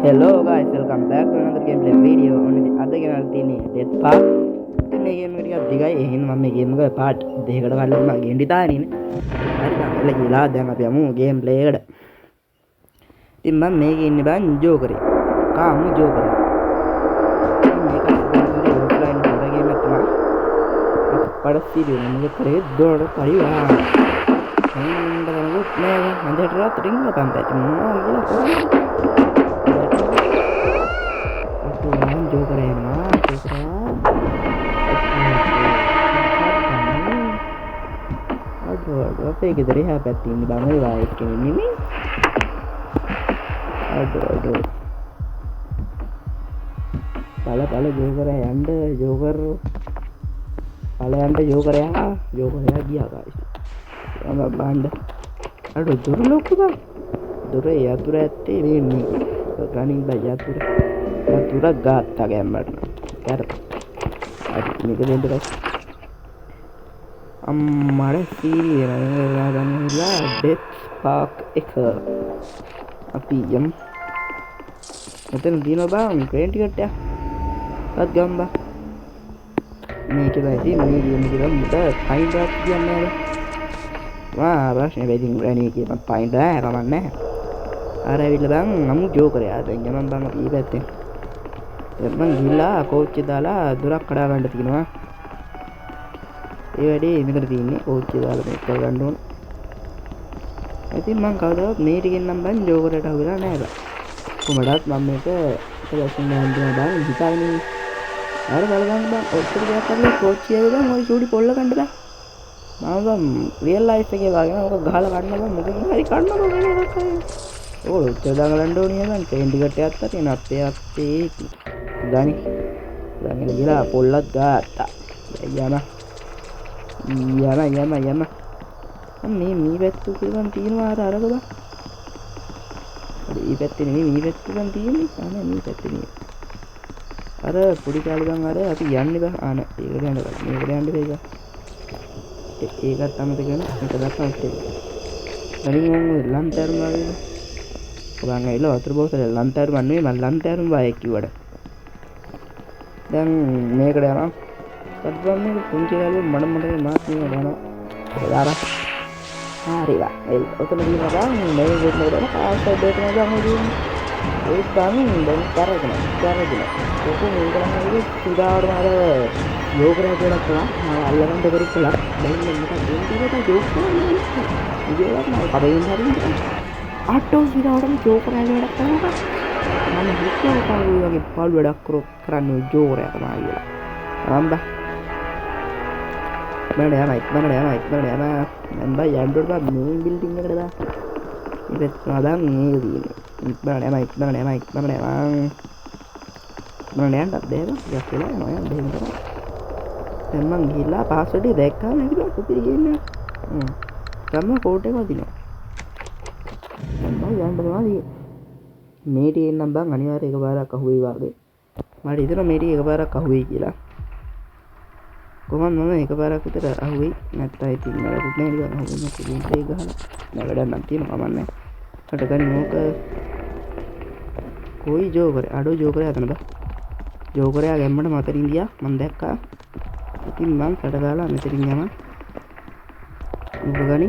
Hello guys, welcome back to another gameplay video. On the other game තියෙන්නේ Death Park. ඉතින් මේ game එක ටිකක් දිගයි. එහෙනම් මම මේ ගේම් එක part දෙකකට කලින් මම ගෙන්ඩි දාගෙන ඉන්නේ. හරි බං. එළ ගිලා දැන් අපි යමු gameplay එකට. ඉතින් මම මේකේ ඉන්නේ බං ජෝකරේ. කාමු ජෝකරේ. ඉතින් මේක offline හොර ගේම් එකක් තමයි. අපට සීරියල් මොකද කරේ දොඩ පරිවා. මම කරගොත් නෑ හන්දට රාත්‍රින් ගපන් පැටි මොනවා කියලා කරන්නේ. जो करे ना aduh apa gitu deh apa ini banget like ini aduh pala joker ya anda joker ya dia guys sama banda aduh dulu lo kuda dulu ya turete ini running baja turah gata gambar यार अरे निकल inter हमारे serial राजा death park एक अभी जम मतलब दिनों बाद पेंट करते हैं साथ गंबा मैं क्या बात है मैं क्या मुद्दा फाइन बात किया मैंने वाह बस मैं बेटिंग रहने की मैं फाइन रहा है कमान ने अरे बिल्ला बंग हम जो करे आते हैं जमान बंग ये बैठते මං ගිහලා කෝච්චිය දාලා දොරක් කඩා ගන්න තියෙනවා. ඒ වැඩේ මෙතන තියෙන්නේ කෝච්චිය දාලා මේක කරගන්න ඕන. ඉතින් මං කවදාවත් මේ ටිකෙන් නම් බං ජෝකරට අහුවෙලා නැහැ බං. කොහමදත් මම මේක ඉතින් යන්න බං හිතාගෙන ඉන්නේ. අර බලගන්න බං ඔච්චර දෙයක් කරලා කෝච්චිය බං ඔය චූටි පොල්ල ගන්න බං. මම බං රියල් ලයිෆ් එකේ වගේ ඔක ගහලා ගන්න බං මොකකින් හරි කන්න බං මේක. ඕක ඔච්චර දාගන්න ඕනේ බං ට්‍රේන් ටිකට් එකක් තියෙන අපේ Dani gila polat gata yana mi bettu kan තියෙනවා අර කොබ අර ඊපැත්තේ නෙමෙයි මේ පැත්තේ kan තියෙන්නේ අනේ මේ පැත්තේ නෙමෙයි අර පොඩි කාලේ ගන් අර අපි යන්නේ බං ආන ඒකට යන්න බං මේකට යන්න බෑ ඒකත් අමතක කරන මේක දක්වා ඉතින් දැන් මම ලන්තරන් වගේ ඔබන් ඇවිල්ලා වතුර බෝතල ලන්තරන් නෙමෙයි මම ලන්තරන් වායේ කිව්වට dan මේකට යනවා සද්දම් මේක පුංචි කාලේ මඩ මාත් මේ යනවා දාලා හරිවා ඒ ඔතන ගිහලා බං මේ දෙන්නට ආසයි දෙන්න ගමු දින්නේ ඒ ගමන් දැන් කරගෙන කොහොම මේකම සිතාවට මාර යෝගරය කියලා කරා අල්ලගන්න දෙකලා දැන් මොකද දෙන්නට ජෝක් කරන්නේ ඉතින් මම කඩේින් හරියට ආටෝ සිතාවට ජෝකරය වැඩක් කරනවා මම හිතුවා කවුරු වගේ පාළු වැඩක් කරන්නේ ජෝරයා තමයි කියලා. අම්බ. මම යනවා මම බයි යන්නට බා මේ බිල්ඩින් එකට බා. ඉතින් නදන් මේක තියෙන්නේ. ඉක්මනට යන්න බෑව. යක් වෙලා යනවා යන්න දෙන්න තමයි. දැන් මං ගිහලා පාස්වර්ඩ් එක දැක්කම නේද කොපි ගේන්නේ. ගම්ම කෝඩ් එක වදිනවා. මම යන්න තමයි මේ ටිකෙන් නම් බං අනිවාර්යයෙන් එකපාරක් අහුවෙයි වගේ. මට හිතෙනවා මේ ටික එකපාරක් අහුවෙයි කියලා. කොහොමද මම එකපාරක් විතර අහුවෙයි නැත්නම් ඉතින් නරකුත් නෑ නිකන් අහුවෙන්නේ කිලින් ප්ලේ ගහලා. නෑ වැඩක් නම් තියෙනවා කමන්නේ. මට ගනි මොක කොයි ජෝකරේ අඩෝ ජෝකරේ හදන බා. ජෝකරයා ගැම්මට මතරින් ගියා මම දැක්කා. ඉතින් මම කඩදාලා මෙතනින් යනවා. මොක ගනි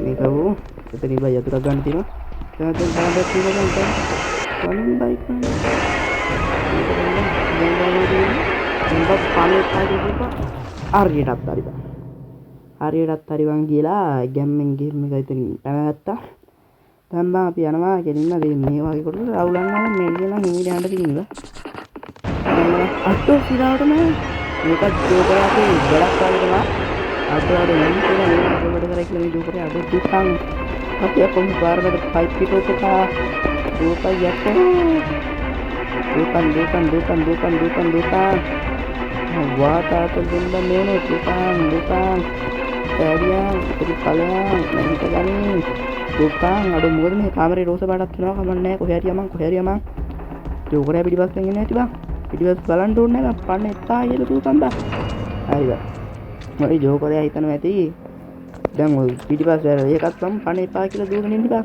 මේක වෝ එතනින් බයි යතුරක් ගන්න තියෙනවා. Jangan sampai tidak sampai paling baik kan tempat pamit tadi juga hari tadi bang gila game එක ඉතින් පැනගත්තා දැන් බං අපි යනවා ගෙනින්න මේ වගේ කොට රවුලන්න මේ කියලා හිමිට යන්න තියෙනවා අටෝ සිරාවට නෑ මේකත් ජෝකරාගේ ගලක් වගේ තමයි අටෝට යන්න කියලා මේක කරලා කියලා මේ ජෝකරේ අටෝ දුක්ඛං Tapi aku baru ada pipe itu kita dupa ya kok dupan wah tak benda meno dupan tadian jadi kalian nanti kali dupan aduh mungkin nih kamera rosa badak tuh kamarnya kohari amang jogre video bas ini coba video bas balan tuh nih panen tak ya tuh tambah ayo mau jogre itu nanti දැන් ඔය පිටිපස්ස එකක් වම් කණ එපා කියලා දුවගෙන ඉන්න බා.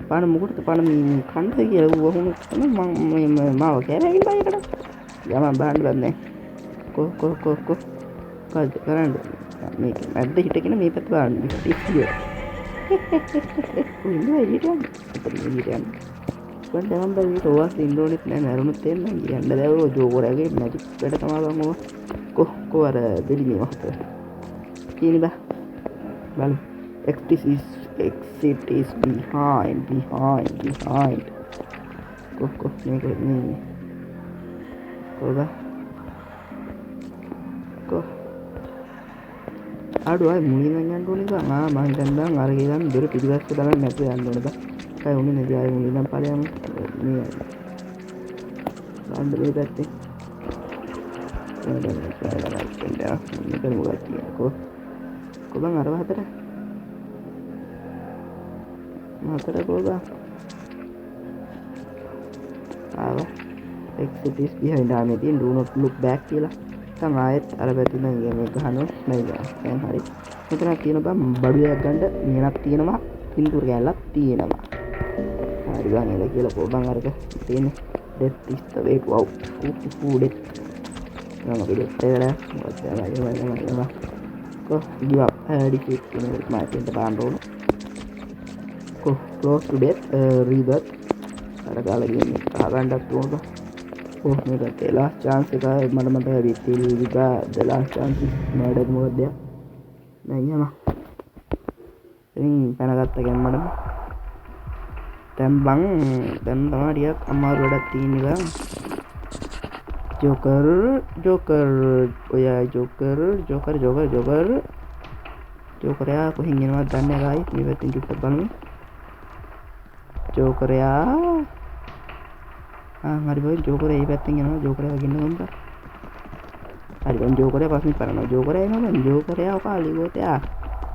පාන මුකුට පාන කණ්ඩ කියලා වහුණු මම මාව කෑරගෙන බයකට යම බාන්න බන්නේ කො කරන්න මේක මැද්ද හිටගෙන මේ පැත්ත බලන්න ඉස්සිය ඉන්නවා එළියට යන්න එළියට යන්න මම දැන් බෑ රෝවස් ඉන්ඩෝනෙත් නෑ නරුණුත් එන්න යන්න දැවෝ ජෝගෝරගේ මැජික් වැඩ තමයි බං ඔය කො අර දෙලිනේ වහත කීනි බා බලමු exit is behind ko මේක මේ කොහොමද ko අඩු අය මුලින් යන්න ඕනේ බං මම හිතන්නේ අර ගියන් දොර පිටිපස්ස බලන්න නැතුව යන්න ඕනේ බං කයි උනේ නැති අය මුලින් නම් ඵලයන් මේ ගන්න මේ පැත්තේ මේක මොකක්ද කියන්නේ ko බං අර වහතට මතර කොබා ආව exit is behind ආනේ තියෙන do not look back කියලා තම ආයෙත් අර පැත්තෙන් මේ ගහනවා නේද දැන් හරි මෙතන තියෙන බම් බඩුවක් ගන්න නියනක් තියෙනවා පින්තූර කැල්ලක් තියෙනවා හරි ගන්න එල කියලා කොබන් අරක තියෙන death is the way wow death නම දෙයක් තේරෙලා මොකද යනවා කො give up defeat කියන එක මම දෙන්න බාන්න ඕන close to death rebirth අර ගාලා ගියන්නේ ආගන්නක් උනද මේක last chance එක මට මතකයි විතිල් විගා the last chance මඩ මොකද දැන් යම ඉතින් පැනගත්ත ගැම්මඩම දැන් බං දැන් තමයි ටිකක් අමාරු වැඩක් තියෙන එක ජෝකර් ඔයා ජෝකරයා කොහෙන් එනවද දන්නේ නැහැ ගායි මේ පැත්තෙන් චුට්ටක් බලමු ජෝකරයා හරි බයි ජෝකරයා මේ පැත්තෙන් එනවා ජෝකරයා ගෙන්න ගමු හරි බං ජෝකරයා පස්සෙන් පරනවා ජෝකරයා එනවා දැන් ජෝකරයා කාලි ගෝතයා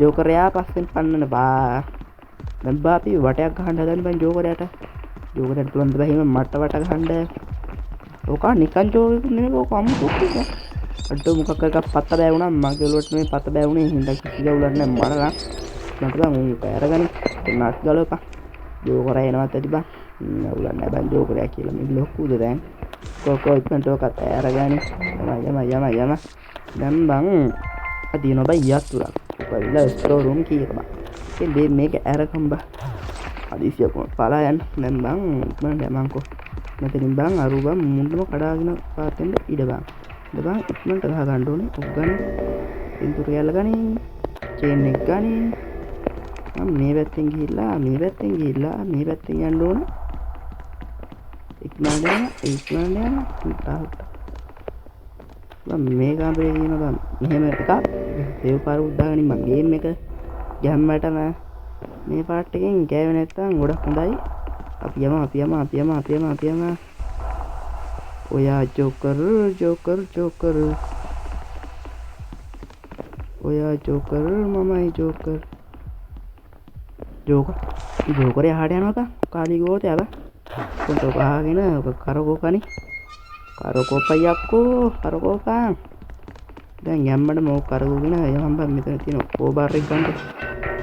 ජෝකරයා පස්සෙන් පන්නන බා දැන් බාපි වටයක් ගහන්න හදන බං ජෝකරයාට පුළුවන් ද බහිම මට වට ගහන්න ඕක නිකන් ජෝකරෙක් නෙමෙයි ඕක අමුතුක් අඩෝ මොකක් එකක් පත්ත බෑ වුණා මගේ ඔලුවට මේ පත්ත බෑ වුණේ හින්දා කිසි ගවුලක් නැහැ මරලා මට බං මේක අරගෙන නාස් ගලවපන් ජෝකරයා එනවත් ඇති බං නවුලක් නැහැ බං ජෝකරයා කියලා මේ ලොකුද දැන් කොකෝ ඉක්මනට ඔකට අරගෙන යම දැන් බං අදිනවා බං යතුරක් ඔකවිලා ස්ටෝර් රූම් කීයක බං ඉතින් මේක අරකම් බං අදිසිය කොහොම පලා යන්න දැන් බං ඉක්මනට යමන්කෝ මෙතනින් බං අරු බං මුන්නම කඩාගෙන පාතෙන්ද ඉඩ බං බං ඉක්මනට ගහ ගන්න ඕනේ ඔක් ගන්න පින්තූර කැල්ල ගනි චේන් එක ගනි මම මේ පැත්තෙන් ගිහිල්ලා මේ පැත්තෙන් යන්න ඕන ඉක්මනට යන තාට මම මේ කාමරේ ඉන්න බං මෙහෙම එකක් දේව පාර උද්දාගෙන මම ගේම් එක ගැම්මටම මේ පාට් එකෙන් ගෑවේ නැත්තම් ගොඩක් හොඳයි අපි යම ඔයා ජෝකර් ඔයා ජෝකර් මමයි ජෝකරේ හාට යනවා බං කාලි ගෝත යබ කොන්ට පහගෙන ඔක කරකෝපනි කරකෝපන් දැන් යම්මඩ මොක කරකෝගෙන යමන් බං මෙතන තියෙන කෝබාර් එක ගන්න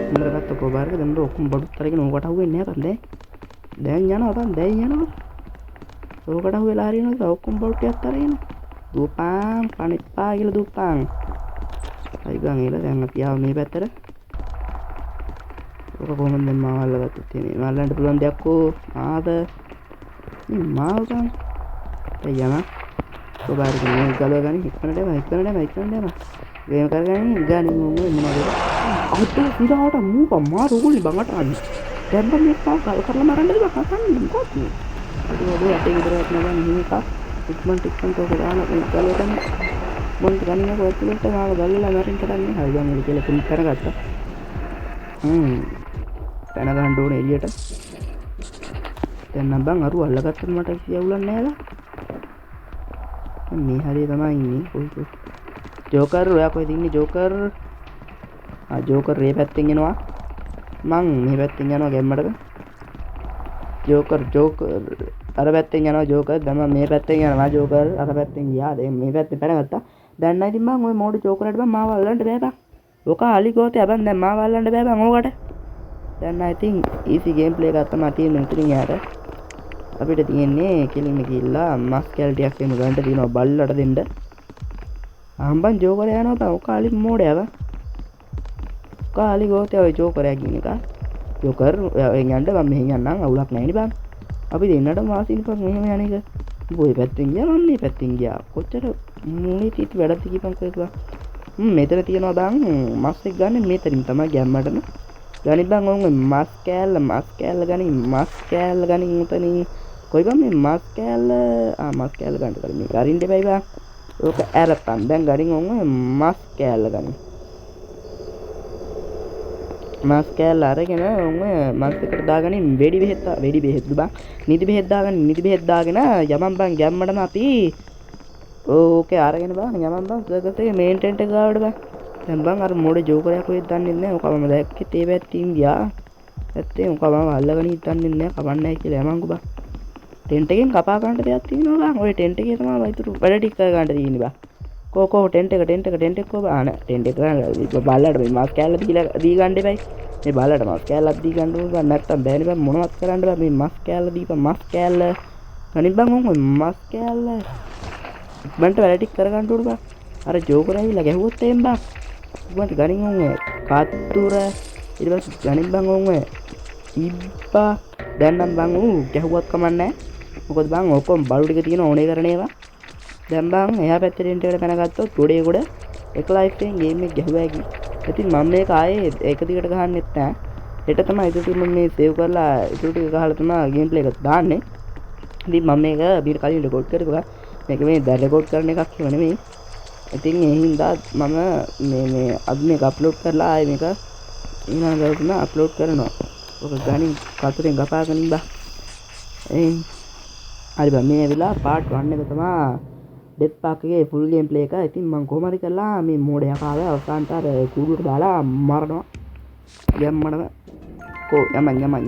ඉඳගත්ත කෝබාර් එක දැන් ඔක්කොම බඩුත් අරගෙන ඕකට අහුවෙන්නේ නැහැ බං දැන් යනවා ඕකට අහුවෙලා හරියනවා ඔක්කොම බඩු ටිකක් අරගෙන දුපාන් පණිප්පා කියලා දුපාන් හරි ගන් එල දැන් අපි ආව මේ පැත්තට ඔක කොහොමද දැන් මාව අල්ලගත්තේ තියෙන්නේ මල්ලන්ට පුළුවන් දෙයක් කො ආද මේ මාව ගන්න යම කෝබාර් එක මේ ගලව ගන්න ඉක්මනට ගේම කරගන්න ගානි මොනවද අහුත් සිරාවට මූප මාරු ගුලි බංගට අන්නේ දැන් බම් මේ පාව ගල් කරලා මරන්නද බං කන්නේ මොකක්ද මේ ඒක අපේ විතරක් නෑ මේක ඉක්මනට ඔක දාන මේ ගලව ගන්න මොන්ට ගන්නේ කොච්චරට මාව ගල්ලා මරින්න කරන්නේ හරි ගම් වල කියලා ක්ලික් කරගත්තා පැන ගන්න ඕනේ එළියට දැන් නම් බං අරු අල්ලගත්තට මට කියවුලක් නෑලා මේ හරිය තමයි ඉන්නේ කොයි ජෝකර් ඔයා කොහෙද ඉන්නේ ජෝකර් මේ පැත්තෙන් එනවා මං මේ පැත්තෙන් යනවා ගැම්මඩක ජෝකර් අර පැත්තෙන් යනවා ජෝකර් දැන් මම මේ පැත්තෙන් යනවා ජෝකර් අර පැත්තෙන් ගියා දැන් මේ පැත්තේ පැනගත්තා දැන් නම් ඉතින් මං ওই මෝඩ ජෝකරට බං මාව අල්ලන්න බෑ බං ඔක අලි ගෝතේ බං දැන් මාව අල්ලන්න බෑ බං ඕකට දැන් I think easy gameplay එකක් තමයි තියෙන්නේ මෙතනින් යාට. අපිට තියෙන්නේ කෙලින්ම ගිහිල්ලා මස් කැල් ටිකක් එමු ගන්න තියෙනවා බල්ලට දෙන්න. හම්බන් ජෝකර් යනවා බං. ඔකාලි මෝඩයව. ඔකාලි ගෝතේ ඔය ජෝකරයා කියන එක. ජෝකර් එන් යන්න මම මෙහෙන් යන්නම් අවුලක් නැහැ නේ බං. අපි දෙන්නට වාසිනිපක් මෙහෙම යන එක. බොයි පැත්තෙන් ගියා මම මේ පැත්තෙන් ගියා. කොච්චර මුනේ තීති වැඩක් තියපන් කියලා. මෙතන තියෙනවා බං මස් එක ගන්න මෙතනින් තමයි ගැම්මටම. ගනි බං ඔන්න මස් කෑල්ල ගනි උතනින් කොයි බං මේ මස් කෑල්ල ගන්න කලින් මේක අරින්න දෙපයි බං. ඕක ඇරපන් දැන් ගනින් ඔන්න මස් කෑල්ල ගනි. මස් කෑල්ල අරගෙන ඔන්න මස් එකට දාගනින් වෙඩි බෙහෙත් බං. නිදි බෙහෙත් දාගෙන යමන් බං ගැම්මටම අපි ඕකේ අරගෙන බං යමන් බං සර්කස් මේන් ටෙන්ට් එක ගාවට බං. දැන් බං අර මොඩ ජෝකරයක් කොහෙද දන්නේ නැහැ. ඔක මම දැක්කේ තේ පැත්තින් ගියා. ඇත්තේ ඔක මම අල්ලගෙන ඉඳන්නේ නැහැ කවන්නේ නැහැ කියලා යමන්කෝ බං. ටෙන්ට් එකෙන් කපා ගන්න දෙයක් තියෙනවා බං. ඔය ටෙන්ට් එකේ තමයි වයිතුරු වැඩ ටික කර ගන්න තියෙන්නේ බං. කෝ ටෙන්ට් එක කෝ බං. ටෙන්ට් එක ගන්න බල්ලට මේ මාස් කෑල්ල දී ගන්න දෙපයි. මේ බල්ලට මාස් කෑල්ලක් දී ගන්න ඕන බං. නැත්තම් බෑනේ බං මොනවත් කරන්න බෑ. මේ මාස් කෑල්ල දීපන් මාස් කෑල්ල. අනිත් බං ඔය මාස් කෑල්ල ඉක්මනට වැඩ ටික කර ගන්න ඕන බං. අර ජෝකර් ඇවිල්ලා ගැහුවොත් එහෙම බං. ඉක්මනට ගනින් ඔය කත්තුර ඊට පස්සේ ගනින් බං ඔය ඉබ්බා දැන් නම් බං ගැහුවත් කමන්නේ. මොකද බං ඔක්කොම බලු ටික තියෙන ඕනේ කරන ඒවා. දැන් බං එහා පැත්තේ ටෙන්ට් එකට පැනගත්තොත් ගොඩේ ගොඩ එක ලයිෆ් එකෙන් ගේම් එක ගැහුවා කි. ඉතින් මම මේක ආයේ එක දිගට ගහන්නෙත් නැහැ. හෙට තමයි ඒක මම මේ සේව් කරලා ඒක ටික ගහලා තමයි ගේම් ප්ලේ එක දාන්නේ. ඉතින් මම මේක බීර කලින් රෙකෝඩ් කරගුවා. මේක මේ දැන් රෙකෝඩ් කරන එකක් කියව නෙමෙයි. ඉතින් ඒ හින්දා මම මේ අද මේක අප්ලෝඩ් කරලා ආයේ මේක ඊළඟ දවසේ තමයි අප්ලෝඩ් කරනවා. ඔක ගණන් කතරෙන් ගපාගෙන ඉබ්බා. හරි බං මේ ඇවිල්ලා පාර්ට් 1 එක තමයි ඩෙත් පාක් එකේ ෆුල් ගේම් ප්ලේ එක. ඉතින් මම කොහොම හරි කරලා මේ මෝඩ් එක ආවා අවසානට අර කූඩුවට දාලා මරනවා. යම්මඩම කෝ යමන් ඉක්මනට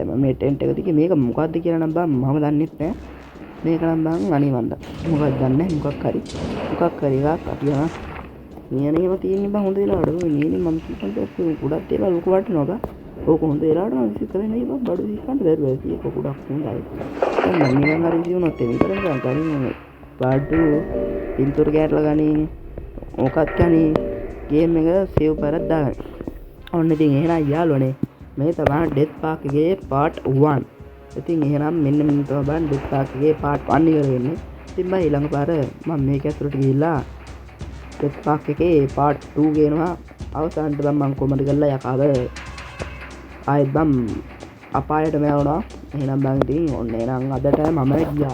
යනවා මේ ටෙන්ට් එක දිගේ මේක මොකද්ද කියලා නම් බං මම දන්නෙත් නැහැ. මේක නම් බං අනිවන්ද මොකක්ද දන්නේ මොකක් හරි එකක් අපි යනවා. නියනෙම තියෙන්නේ බං හොඳ වෙලාවට නියනේ මම කිව්වන්ට ගොඩක් ඒවා ලොකු වටිනවා බං. ඕක හොඳ වෙලාවට මම විසික් කරන්නේ නෑ බං බඩු විසිකන්න බැරුව ඒක ගොඩක් හොඳයි. දැන් මම නිකන් හරි විසිුණොත් එමේ කරන්නේ ගනින් බඩු පින්තූර කෑරලා ගනින් ඕකත් ගනින් ගේම් එක සේව් කරලා දාගන්න. ඔන්න ඉතින් එහෙනම් යාළුවනේ මේ තමයි ඩෙත් පාක් එකේ පාර්ට් 1. ඉතින් එහෙනම් මෙන්න තමයි බලන්න ඩෙත් පාක් එකේ පාර්ට් 1 ඉවර වෙන්නේ. ඉතින් මම ඊළඟ පාර මම මේක ඇතුළට ගිහිල්ලා ඩෙත් පාක් එකේ පාර්ට් 2 ගේනවා. අවසානට මම කොමඩ් කරලා යකාව ආයෙත් බම් අපායට මැවුණා. එහෙනම් බං ඉතින් ඔන්න එහෙනම් අදට මම ගියා.